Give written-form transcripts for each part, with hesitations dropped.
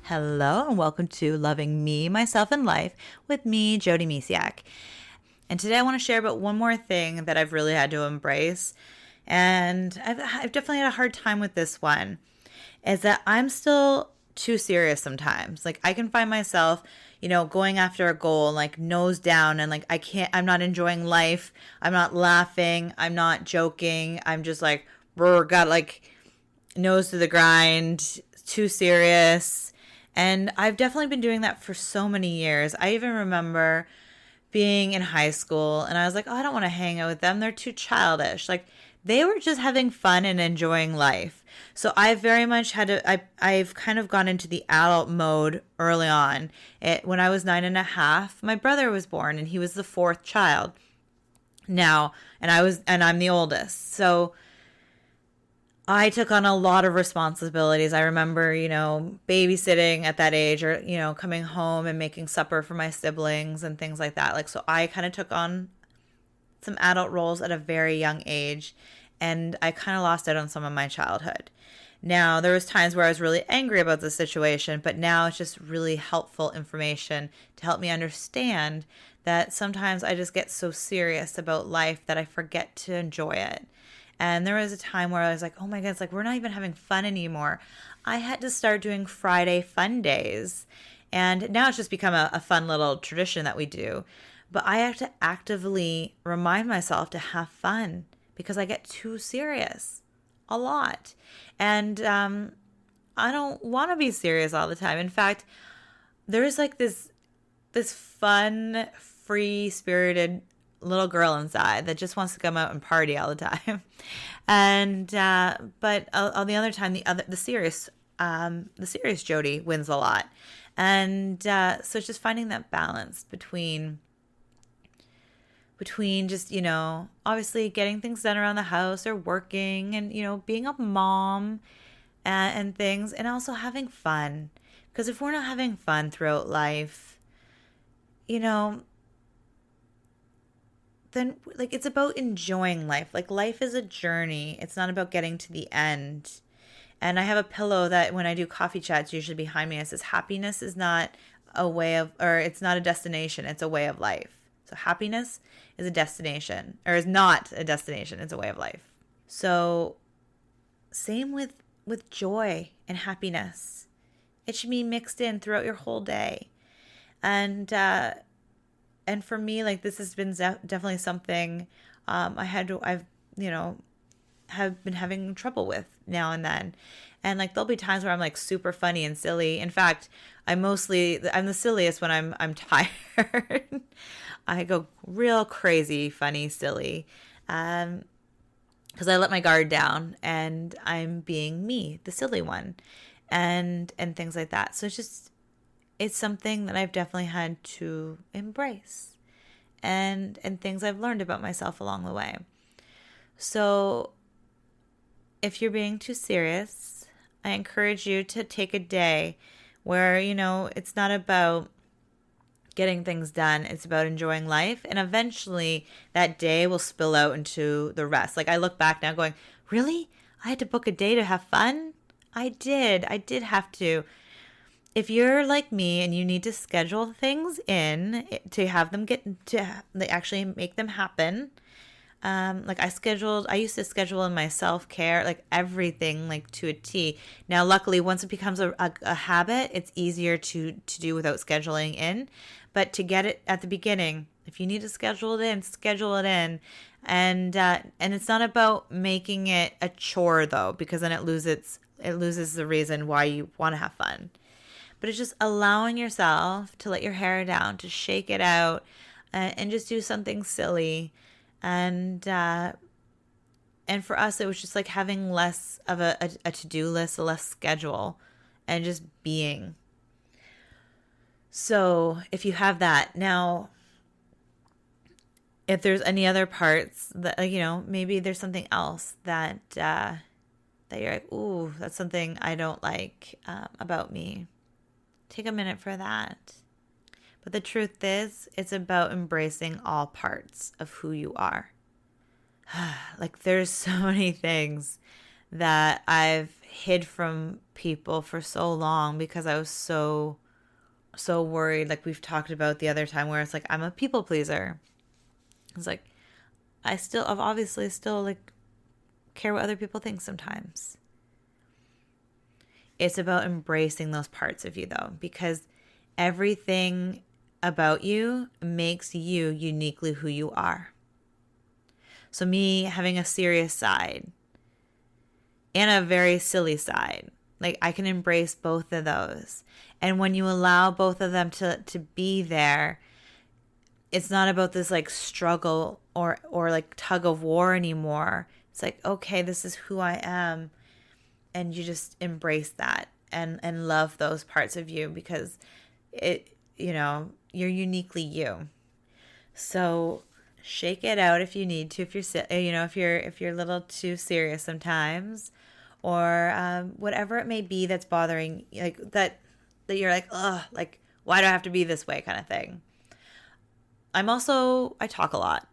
Hello and welcome to Loving Me, Myself, and Life with me, Jody Misiak. And today I want to share about one more thing that I've really had to embrace. And I've definitely had a hard time with this one, is that I'm still too serious sometimes. Like I can find myself, going after a goal, like nose down and like I'm not enjoying life. I'm not laughing. I'm not joking. I'm just like, got like nose to the grind, too serious. And I've definitely been doing that for so many years. I even remember being in high school and I was like, oh, I don't want to hang out with them. They're too childish. Like they were just having fun and enjoying life. So I very much I've kind of gone into the adult mode early on. When I was 9.5, my brother was born and he was the fourth child now. And I'm the oldest. So I took on a lot of responsibilities. I remember, babysitting at that age or, coming home and making supper for my siblings and things like that. So I kind of took on some adult roles at a very young age and I kind of lost out on some of my childhood. Now, there was times where I was really angry about the situation, but now it's just really helpful information to help me understand that sometimes I just get so serious about life that I forget to enjoy it. And there was a time where I was like, oh my God, it's like we're not even having fun anymore. I had to start doing Friday fun days. And now it's just become a fun little tradition that we do. But I have to actively remind myself to have fun because I get too serious a lot. And I don't want to be serious all the time. In fact, there's like this fun, free-spirited little girl inside that just wants to come out and party all the time. And but on the other time, the serious Jody wins a lot. And so it's just finding that balance between just, obviously getting things done around the house or working and, being a mom and things, and also having fun. Because if we're not having fun throughout life, then like it's about enjoying life. Like life is a journey. It's not about getting to the end. And I have a pillow that when I do coffee chats usually behind me, it says happiness is not it's not a destination, it's a way of life. So happiness is a destination, or is not a destination, it's a way of life. So same with joy and happiness. It should be mixed in throughout your whole day. And for me, like this has been definitely something have been having trouble with now and then. And like there'll be times where I'm like super funny and silly. In fact, I'm the silliest when I'm tired. I go real crazy, funny, silly, because I let my guard down and I'm being me, the silly one, and things like that. So it's something that I've definitely had to embrace and things I've learned about myself along the way. So if you're being too serious, I encourage you to take a day where, it's not about getting things done. It's about enjoying life. And eventually that day will spill out into the rest. Like I look back now going, really? I had to book a day to have fun? I did have to. If you're like me and you need to schedule things in to have them actually make them happen, like I used to schedule in my self-care, like everything like to a T. Now, luckily, once it becomes a habit, it's easier to do without scheduling in. But to get it at the beginning, if you need to schedule it in, schedule it in. And it's not about making it a chore though, because then it loses the reason why you want to have fun. But it's just allowing yourself to let your hair down, to shake it out, and just do something silly. And for us, it was just like having less of a to-do list, a less schedule, and just being. So if you have that now, if there's any other parts that maybe there's something else that you're like, ooh, that's something I don't like about me. Take a minute for that. But the truth is, it's about embracing all parts of who you are. Like there's so many things that I've hid from people for so long because I was so worried, like we've talked about the other time, where it's like I'm a people pleaser. It's like I've obviously still like care what other people think sometimes. It's about embracing those parts of you though, because everything about you makes you uniquely who you are. So me having a serious side and a very silly side, like I can embrace both of those. And when you allow both of them to be there, it's not about this like struggle or like tug of war anymore. It's like, okay, this is who I am. And you just embrace that and love those parts of you because you're uniquely you. So shake it out if you need to, if you're a little too serious sometimes, or whatever it may be that's bothering, like that you're like, ugh, like why do I have to be this way, kind of thing. I talk a lot.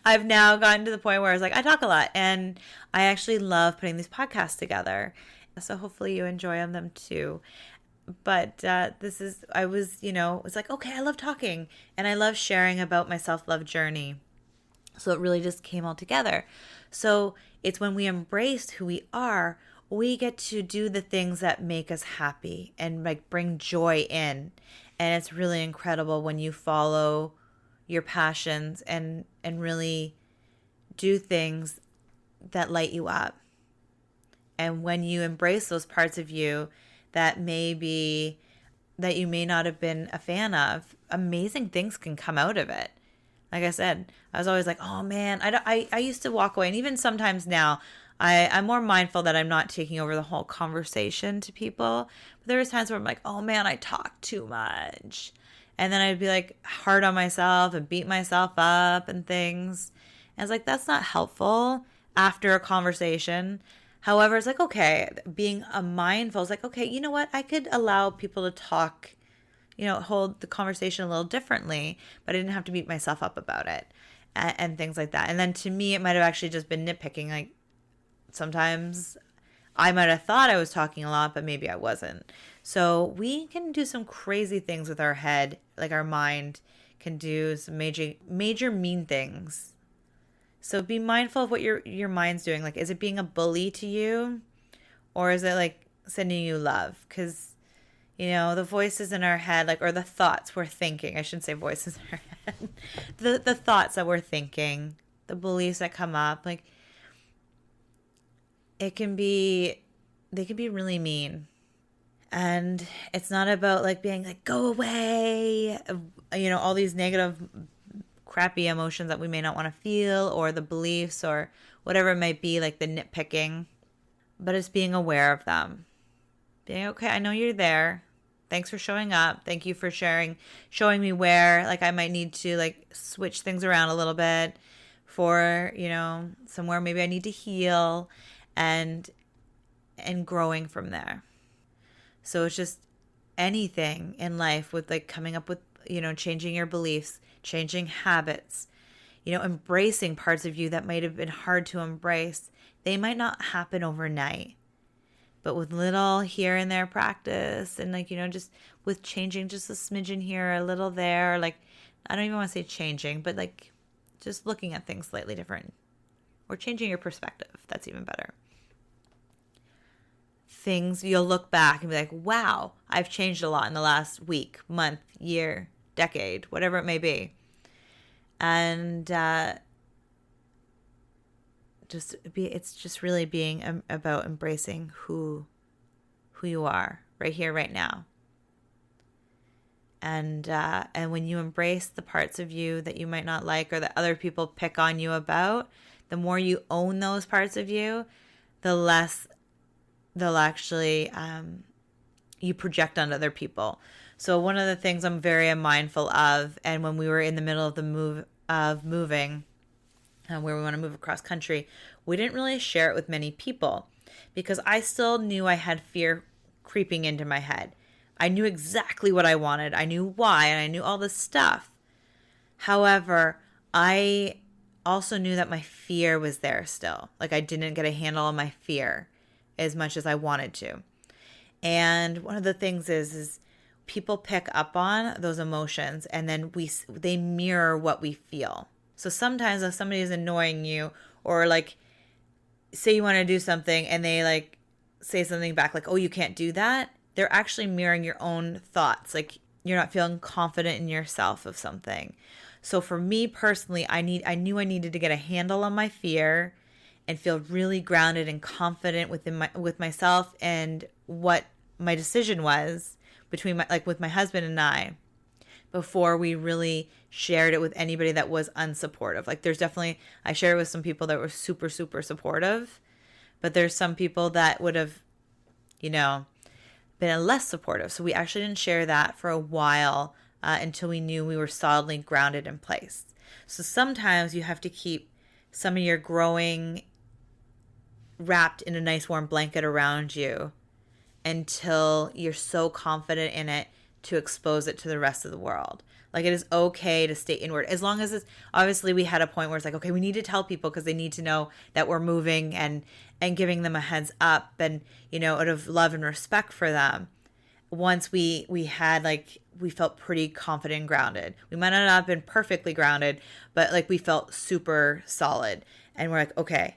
I've now gotten to the point where I was like, I talk a lot, and I actually love putting these podcasts together. So hopefully you enjoy them too. But it's like, okay, I love talking and I love sharing about my self-love journey. So it really just came all together. So it's when we embrace who we are, we get to do the things that make us happy and like bring joy in. And it's really incredible when you follow your passions and really do things that light you up. And when you embrace those parts of you that you may not have been a fan of, amazing things can come out of it. Like I said, I was always like, oh man, I used to walk away. And even sometimes now, I'm more mindful that I'm not taking over the whole conversation to people. But there was times where I'm like, oh man, I talk too much. And then I'd be like hard on myself and beat myself up and things. And I was like, that's not helpful after a conversation. However, it's like, okay, being mindful is like, okay, you know what? I could allow people to talk, hold the conversation a little differently, but I didn't have to beat myself up about it and things like that. And then to me, it might have actually just been nitpicking. Like sometimes I might have thought I was talking a lot, but maybe I wasn't. So we can do some crazy things with our head. Like our mind can do some major mean things. So be mindful of what your mind's doing. Like, is it being a bully to you? Or is it like sending you love? Because, the voices in our head, like, or the thoughts we're thinking. I shouldn't say voices in our head. The thoughts that we're thinking, the beliefs that come up, like, they can be really mean. And it's not about like being like, go away, all these negative crappy emotions that we may not want to feel, or the beliefs or whatever it might be, like the nitpicking, but it's being aware of them. Being, okay, I know you're there. Thanks for showing up. Thank you for showing me where like I might need to like switch things around a little bit for, somewhere maybe I need to heal and growing from there. So it's just anything in life with like coming up with, changing your beliefs, changing habits, embracing parts of you that might have been hard to embrace. They might not happen overnight, but with little here and there practice and like, just with changing just a smidgen here, a little there, like, I don't even want to say changing, but like just looking at things slightly different or changing your perspective. That's even better. Things you'll look back and be like, wow, I've changed a lot in the last week, month, year, decade, whatever it may be. And it's just really being about embracing who you are right here, right now. And when you embrace the parts of you that you might not like or that other people pick on you about, the more you own those parts of you, the less they'll actually you project on other people. So one of the things I'm very mindful of, and when we were in the middle of moving, where we want to move across country, we didn't really share it with many people because I still knew I had fear creeping into my head. I knew exactly what I wanted. I knew why, and I knew all this stuff. However, I also knew that my fear was there still. Like I didn't get a handle on my fear as much as I wanted to. And one of the things is people pick up on those emotions, and then they mirror what we feel. So sometimes if somebody is annoying you, or like say you want to do something and they like say something back like, oh, you can't do that, they're actually mirroring your own thoughts. Like you're not feeling confident in yourself of something. So for me personally, I knew I needed to get a handle on my fear and feel really grounded and confident with myself and what my decision was with my husband and I, before we really shared it with anybody that was unsupportive. Like I shared it with some people that were super, super supportive, but there's some people that would have, been less supportive. So we actually didn't share that for a while until we knew we were solidly grounded in place. So sometimes you have to keep some of your growing wrapped in a nice warm blanket around you until you're so confident in it to expose it to the rest of the world. Like it is okay to stay inward, as long as obviously we had a point where it's like, okay, we need to tell people because they need to know that we're moving and giving them a heads up, and out of love and respect for them. Once we had we felt pretty confident and grounded. We might not have been perfectly grounded, but we felt super solid, and we're like, okay,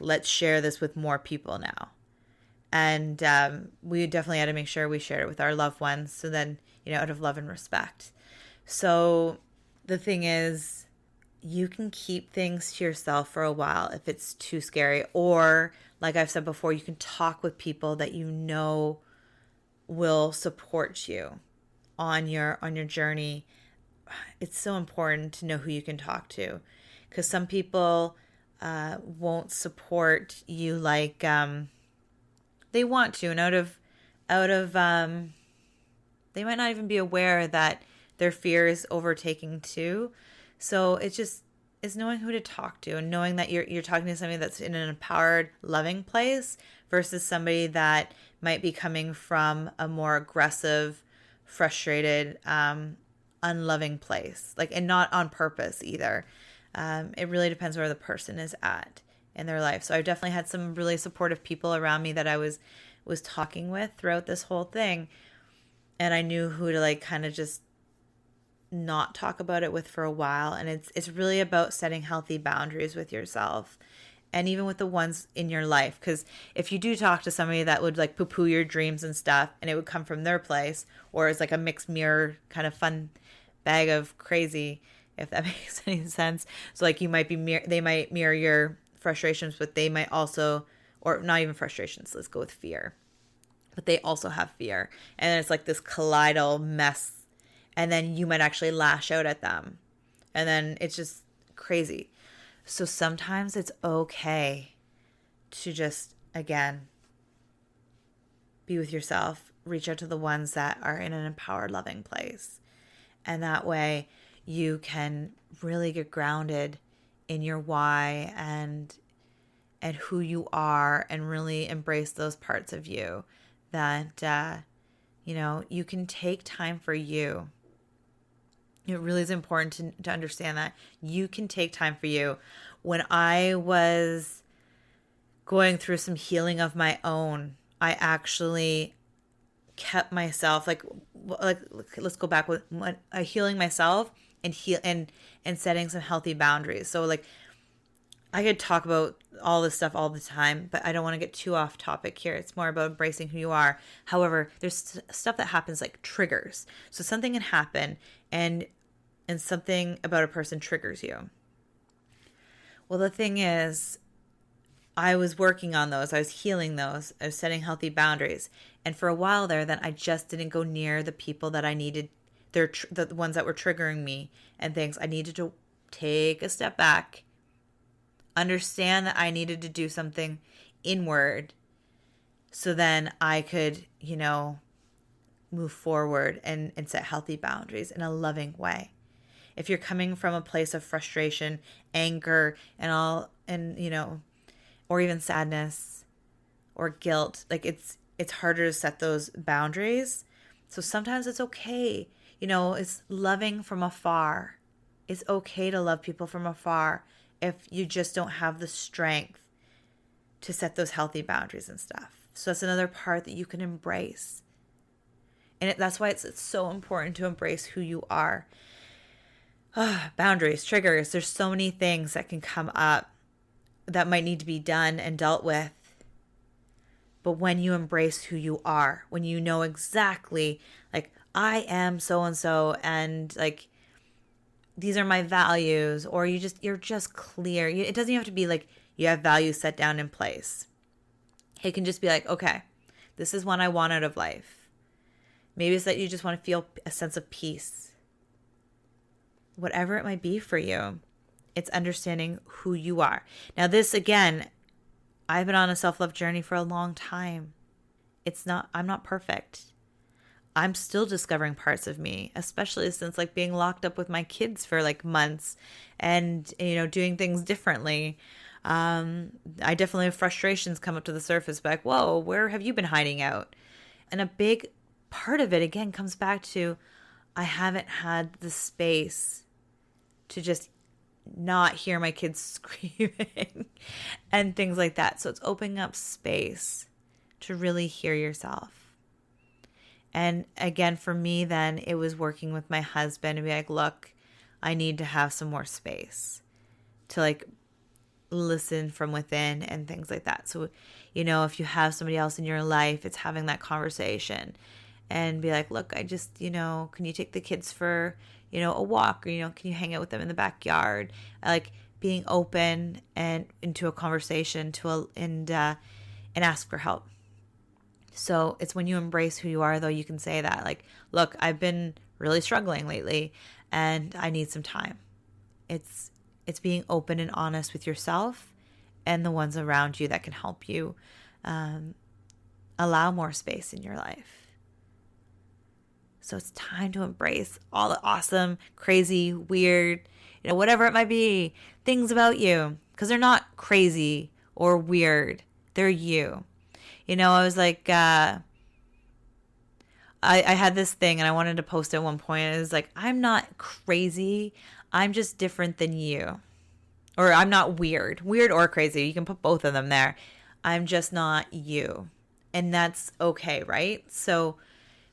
let's share this with more people now. And we definitely had to make sure we shared it with our loved ones. So then, out of love and respect. So the thing is, you can keep things to yourself for a while if it's too scary. Or, like I've said before, you can talk with people that will support you on your journey. It's so important to know who you can talk to, because some people won't support you like they want to, and out of they might not even be aware that their fear is overtaking too. So it's knowing who to talk to, and knowing that you're talking to somebody that's in an empowered, loving place versus somebody that might be coming from a more aggressive, frustrated, unloving place, and not on purpose either. It really depends where the person is at in their life. So I definitely had some really supportive people around me that I was talking with throughout this whole thing, and I knew who to kind of just not talk about it with for a while. And it's really about setting healthy boundaries with yourself, and even with the ones in your life. Because if you do talk to somebody that would poo-poo your dreams and stuff, and it would come from their place, or it's a mixed mirror kind of fun bag of crazy, if that makes any sense. So you might they might mirror your frustrations, but they might also, or not even frustrations, let's go with fear, but they also have fear, and then it's this collidal mess, and then you might actually lash out at them, and then it's just crazy. So sometimes it's okay to just, again, be with yourself, reach out to the ones that are in an empowered, loving place, and that way you can really get grounded in your why and who you are, and really embrace those parts of you that you can take time for you. It really is important to understand that you can take time for you. When I was going through some healing of my own, I actually kept myself let's go back with healing myself and setting some healthy boundaries. So I could talk about all this stuff all the time, but I don't want to get too off topic here. It's more about embracing who you are. However, there's stuff that happens like triggers. So something can happen and something about a person triggers you. Well, the thing is, I was working on those. I was healing those. I was setting healthy boundaries. And for a while there, then I just didn't go near the people that I needed. They're the ones that were triggering me and things. I needed to take a step back, understand that I needed to do something inward, so then I could, move forward and set healthy boundaries in a loving way. If you're coming from a place of frustration, anger, or even sadness or guilt, it's harder to set those boundaries. So sometimes it's okay. It's loving from afar. It's okay to love people from afar if you just don't have the strength to set those healthy boundaries and stuff. So that's another part that you can embrace. And that's why it's so important to embrace who you are. Boundaries, triggers, there's so many things that can come up that might need to be done and dealt with. But when you embrace who you are, when you know exactly, like, I am so-and-so, and like, these are my values, or you're just clear. It doesn't even have to be like you have values set down in place. It can just be like, okay, this is what I want out of life. Maybe it's that you just want to feel a sense of peace. Whatever it might be for you, it's understanding who you are. Now this, again, I've been on a self-love journey for a long time. I'm not perfect. I'm still discovering parts of me, especially since like being locked up with my kids for like months and, doing things differently. I definitely have frustrations come up to the surface, like, whoa, where have you been hiding out? And a big part of it, again, comes back to I haven't had the space to just not hear my kids screaming and things like that. So it's opening up space to really hear yourself. And again, for me, then it was working with my husband and be like, look, I need to have some more space to like listen from within and things like that. So, if you have somebody else in your life, it's having that conversation and be like, look, I just, can you take the kids for, a walk, or, can you hang out with them in the backyard? Like being open and into a conversation and ask for help. So it's when you embrace who you are, though, you can say that, like, look, I've been really struggling lately and I need some time. It's being open and honest with yourself and the ones around you that can help you allow more space in your life. So it's time to embrace all the awesome, crazy, weird, whatever it might be, things about you, because they're not crazy or weird. They're you. I was like, I had this thing and I wanted to post it at one point. It was like, I'm not crazy. I'm just different than you. Or I'm not weird or crazy. You can put both of them there. I'm just not you. And that's okay, right? So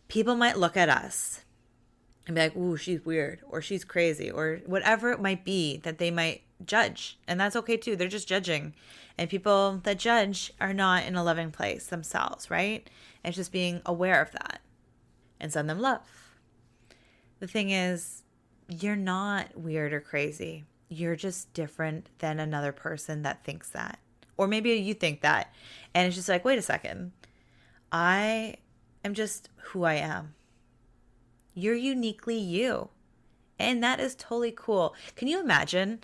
people might look at us and be like, ooh, she's weird, or she's crazy, or whatever it might be that they might judge. And that's okay too. They're just judging. And people that judge are not in a loving place themselves, right? And it's just being aware of that and send them love. The thing is, you're not weird or crazy. You're just different than another person that thinks that. Or maybe you think that. And it's just like, wait a second. I am just who I am. You're uniquely you. And that is totally cool. Can you imagine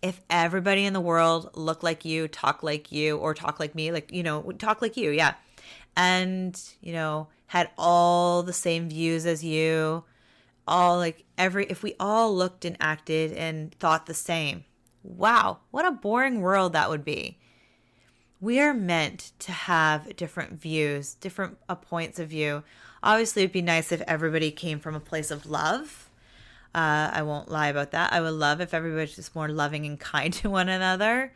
if everybody in the world looked like you, talk like you, or talk like me, like, talk like you, yeah. And, had all the same views as you, if we all looked and acted and thought the same. Wow, what a boring world that would be. We are meant to have different views, different points of view. Obviously, it'd be nice if everybody came from a place of love. I won't lie about that. I would love if everybody's just more loving and kind to one another.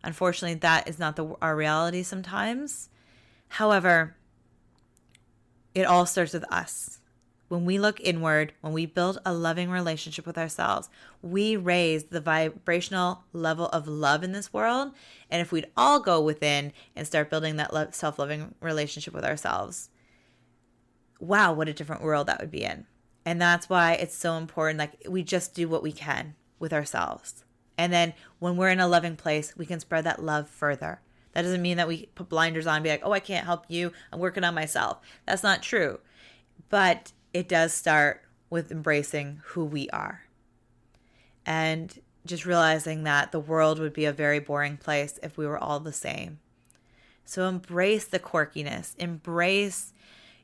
Unfortunately, that is not our reality sometimes. However, it all starts with us. When we look inward, when we build a loving relationship with ourselves, we raise the vibrational level of love in this world. And if we'd all go within and start building that self-loving relationship with ourselves, wow, what a different world that would be in. And that's why it's so important. Like, we just do what we can with ourselves. And then when we're in a loving place, we can spread that love further. That doesn't mean that we put blinders on and be like, oh, I can't help you. I'm working on myself. That's not true. But it does start with embracing who we are. And just realizing that the world would be a very boring place if we were all the same. So embrace the quirkiness. Embrace,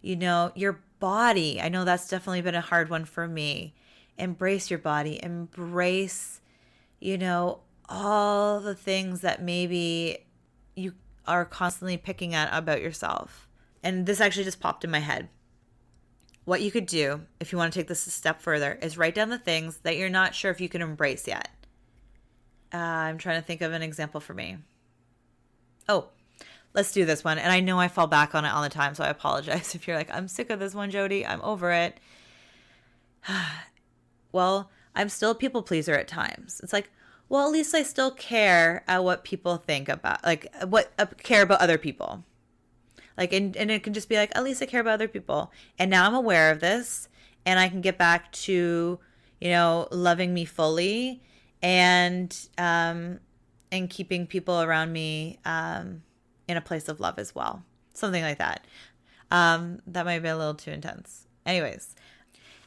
your body. I know that's definitely been a hard one for me. Embrace your body. Embrace, all the things that maybe you are constantly picking at about yourself. And this actually just popped in my head. What you could do, if you want to take this a step further, is write down the things that you're not sure if you can embrace yet. I'm trying to think of an example for me. Oh, let's do this one. And I know I fall back on it all the time, so I apologize if you're like, I'm sick of this one, Jody. I'm over it. Well, I'm still a people pleaser at times. It's like, well, at least I still care what people think about, like care about other people. Like, and it can just be like, at least I care about other people. And now I'm aware of this and I can get back to, loving me fully and keeping people around me in a place of love as well. Something like that. That might be a little too intense. Anyways,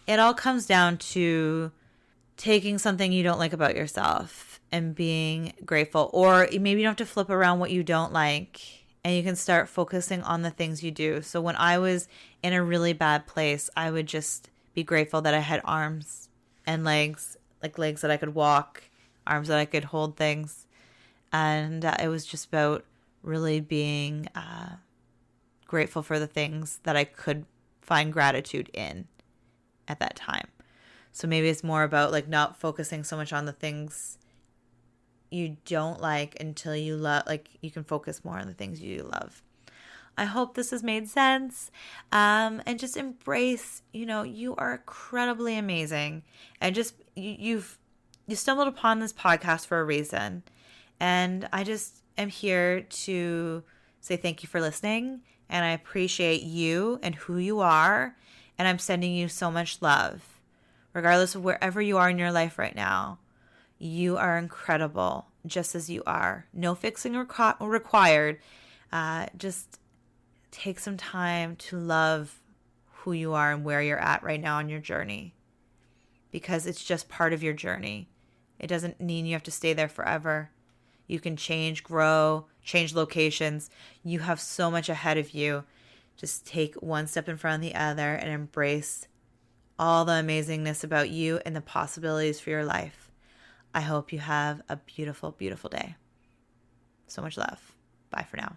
it all comes down to taking something you don't like about yourself and being grateful. Or maybe you don't have to flip around what you don't like and you can start focusing on the things you do. So when I was in a really bad place, I would just be grateful that I had arms and legs, like legs that I could walk, arms that I could hold things. And it was just about really being grateful for the things that I could find gratitude in at that time. So maybe it's more about like not focusing so much on the things you don't like until you love, like you can focus more on the things you love. I hope this has made sense. And just embrace, you are incredibly amazing. And just, you stumbled upon this podcast for a reason. And I just am here to say thank you for listening. And I appreciate you and who you are. And I'm sending you so much love. Regardless of wherever you are in your life right now, you are incredible just as you are. No fixing required. Just take some time to love who you are and where you're at right now on your journey. Because it's just part of your journey. It doesn't mean you have to stay there forever. You can change, grow, change locations. You have so much ahead of you. Just take one step in front of the other and embrace all the amazingness about you and the possibilities for your life. I hope you have a beautiful, beautiful day. So much love. Bye for now.